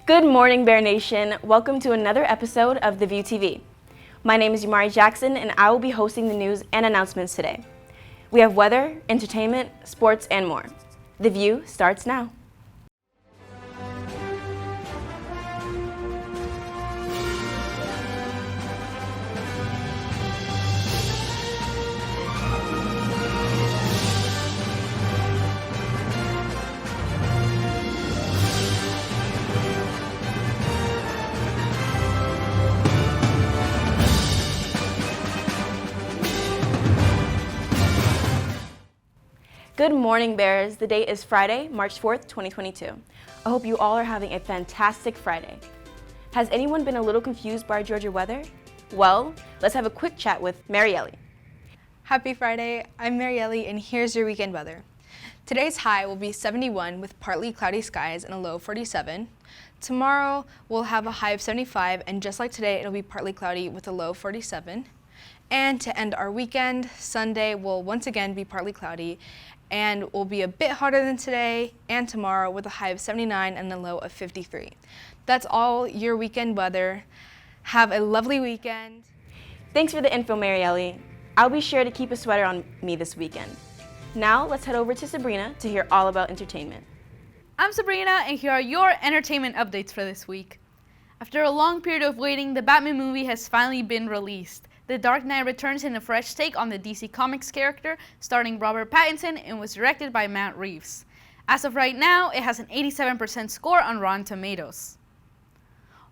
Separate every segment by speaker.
Speaker 1: Good morning, Bear Nation. Welcome to another episode of The View TV. My name is Yamari Jackson, and I will be hosting the news and announcements today. We have weather, entertainment, sports, and more. The View starts now. Good morning, Bears. The date is Friday, March 4th, 2022. I hope you all are having a fantastic Friday. Has anyone been a little confused by Georgia weather? Well, let's have a quick chat with Marielle.
Speaker 2: Happy Friday, I'm Marielle, and here's your weekend weather. Today's high will be 71 with partly cloudy skies and a low 47. Tomorrow we'll have a high of 75, and just like today, it'll be partly cloudy with a low 47. And to end our weekend, Sunday will once again be partly cloudy and will be a bit hotter than today and tomorrow with a high of 79 and a low of 53. That's all your weekend weather. Have a lovely weekend.
Speaker 1: Thanks for the info, Marielle. I'll be sure to keep a sweater on me this weekend. Now let's head over to Sabrina to hear all about entertainment.
Speaker 3: I'm Sabrina, and here are your entertainment updates for this week. After a long period of waiting, the Batman movie has finally been released. The Dark Knight returns in a fresh take on the DC Comics character, starring Robert Pattinson, and was directed by Matt Reeves. As of right now, it has an 87% score on Rotten Tomatoes.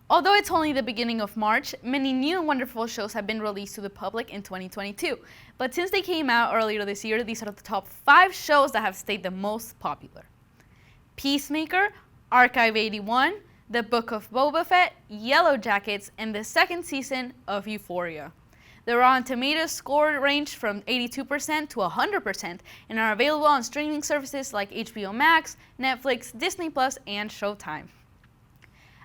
Speaker 3: Although it's only the beginning of March, many new and wonderful shows have been released to the public in 2022. But since they came out earlier this year, these are the top 5 shows that have stayed the most popular: Peacemaker, Archive 81, The Book of Boba Fett, Yellow Jackets, and the second season of Euphoria. The Rotten Tomatoes score ranged from 82% to 100% and are available on streaming services like HBO Max, Netflix, Disney Plus, and Showtime.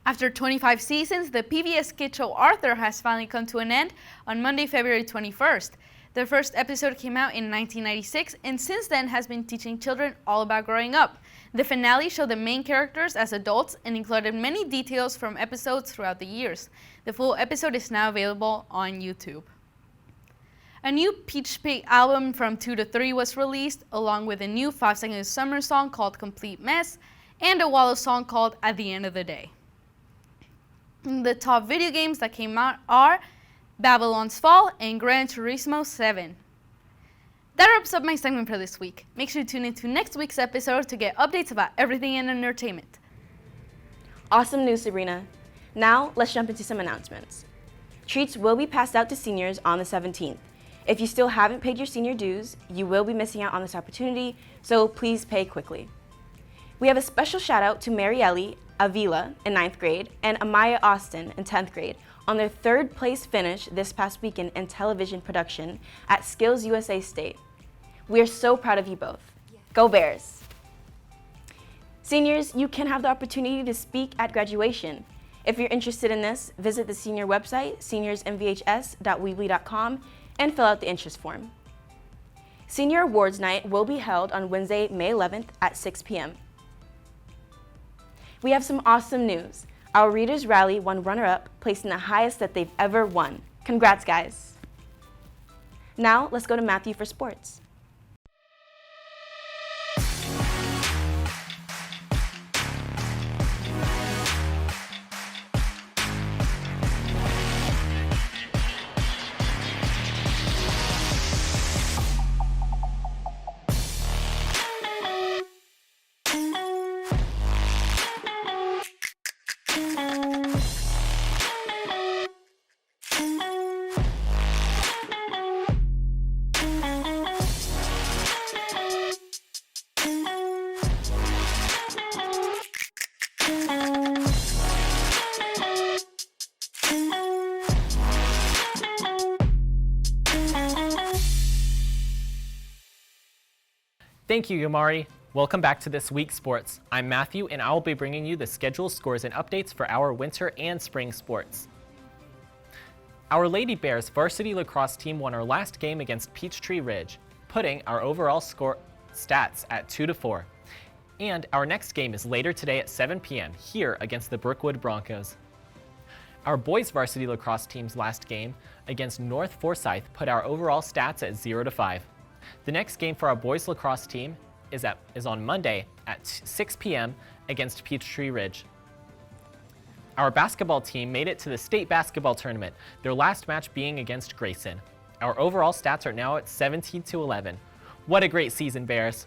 Speaker 3: After 25 seasons, the PBS kid show Arthur has finally come to an end on Monday, February 21st. The first episode came out in 1996 and since then has been teaching children all about growing up. The finale showed the main characters as adults and included many details from episodes throughout the years. The full episode is now available on YouTube. A new Peach Pig album from 2 to 3 was released, along with a new 5-second summer song called Complete Mess and a Wallow song called At the End of the Day. The top video games that came out are Babylon's Fall and Gran Turismo 7. That wraps up my segment for this week. Make sure to tune into next week's episode to get updates about everything in entertainment.
Speaker 1: Awesome news, Sabrina. Now, let's jump into some announcements. Treats will be passed out to seniors on the 17th. If you still haven't paid your senior dues, you will be missing out on this opportunity, so please pay quickly. We have a special shout out to Marielle Avila in 9th grade and Amaya Austin in 10th grade on their 3rd place finish this past weekend in television production at Skills USA State. We are so proud of you both. Go Bears! Seniors, you can have the opportunity to speak at graduation. If you're interested in this, visit the senior website, seniorsmvhs.weebly.com, and fill out the interest form. Senior Awards Night will be held on Wednesday, May 11th at 6 p.m. We have some awesome news. Our Readers Rally won runner-up, placing the highest that they've ever won. Congrats, guys. Now, let's go to Matthew for sports.
Speaker 4: Thank you, Yamari. Welcome back to This Week's Sports. I'm Matthew, and I will be bringing you the schedule, scores, and updates for our winter and spring sports. Our Lady Bears varsity lacrosse team won our last game against Peachtree Ridge, putting our overall score stats at 2-4. And our next game is later today at 7 p.m. here against the Brookwood Broncos. Our boys varsity lacrosse team's last game against North Forsyth put our overall stats at 0-5. The next game for our boys lacrosse team is on Monday at 6 p.m. against Peachtree Ridge. Our basketball team made it to the state basketball tournament, their last match being against Grayson. Our overall stats are now at 17-11. What a great season, Bears!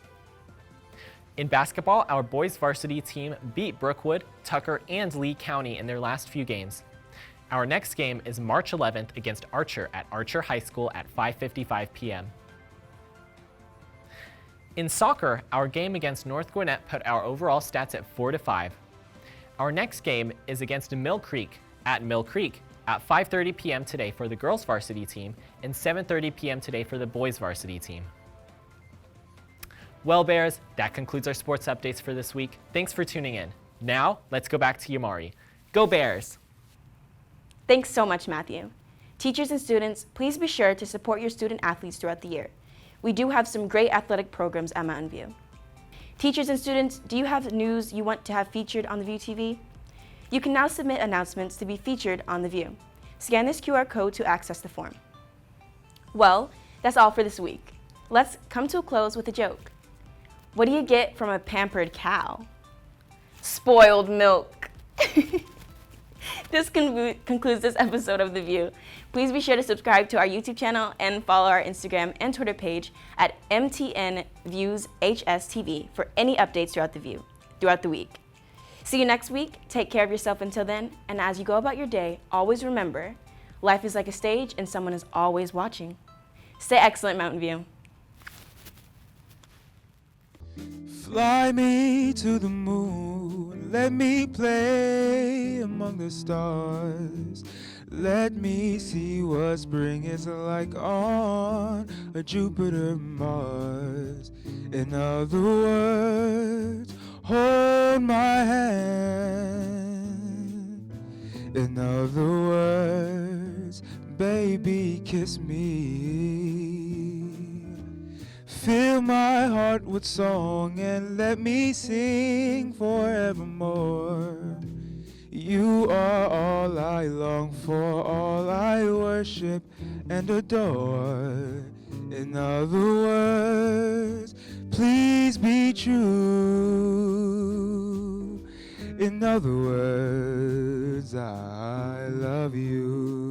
Speaker 4: In basketball, our boys varsity team beat Brookwood, Tucker, and Lee County in their last few games. Our next game is March 11th against Archer at Archer High School at 5:55 p.m. In soccer, our game against North Gwinnett put our overall stats at 4-5. Our next game is against Mill Creek at 5:30 p.m. today for the girls varsity team and 7:30 p.m. today for the boys varsity team. Well, Bears, that concludes our sports updates for this week. Thanks for tuning in. Now, let's go back to Yamari. Go Bears!
Speaker 1: Thanks so much, Matthew. Teachers and students, please be sure to support your student athletes throughout the year. We do have some great athletic programs at Mountain View. Teachers and students, do you have news you want to have featured on the View TV? You can now submit announcements to be featured on the View. Scan this QR code to access the form. Well, that's all for this week. Let's come to a close with a joke. What do you get from a pampered cow? Spoiled milk. This concludes this episode of The View. Please be sure to subscribe to our YouTube channel and follow our Instagram and Twitter page at MTNViewsHSTV for any updates throughout the week. See you next week. Take care of yourself until then. And as you go about your day, always remember, life is like a stage and someone is always watching. Stay excellent, Mountain View.
Speaker 5: Fly me to the moon, let me play among the stars. Let me see what spring is like on a Jupiter, Mars. In other words, hold my hand. In other words, baby, kiss me. Fill my heart with song and let me sing forevermore. You are all I long for, all I worship and adore. In other words, please be true. In other words, I love you.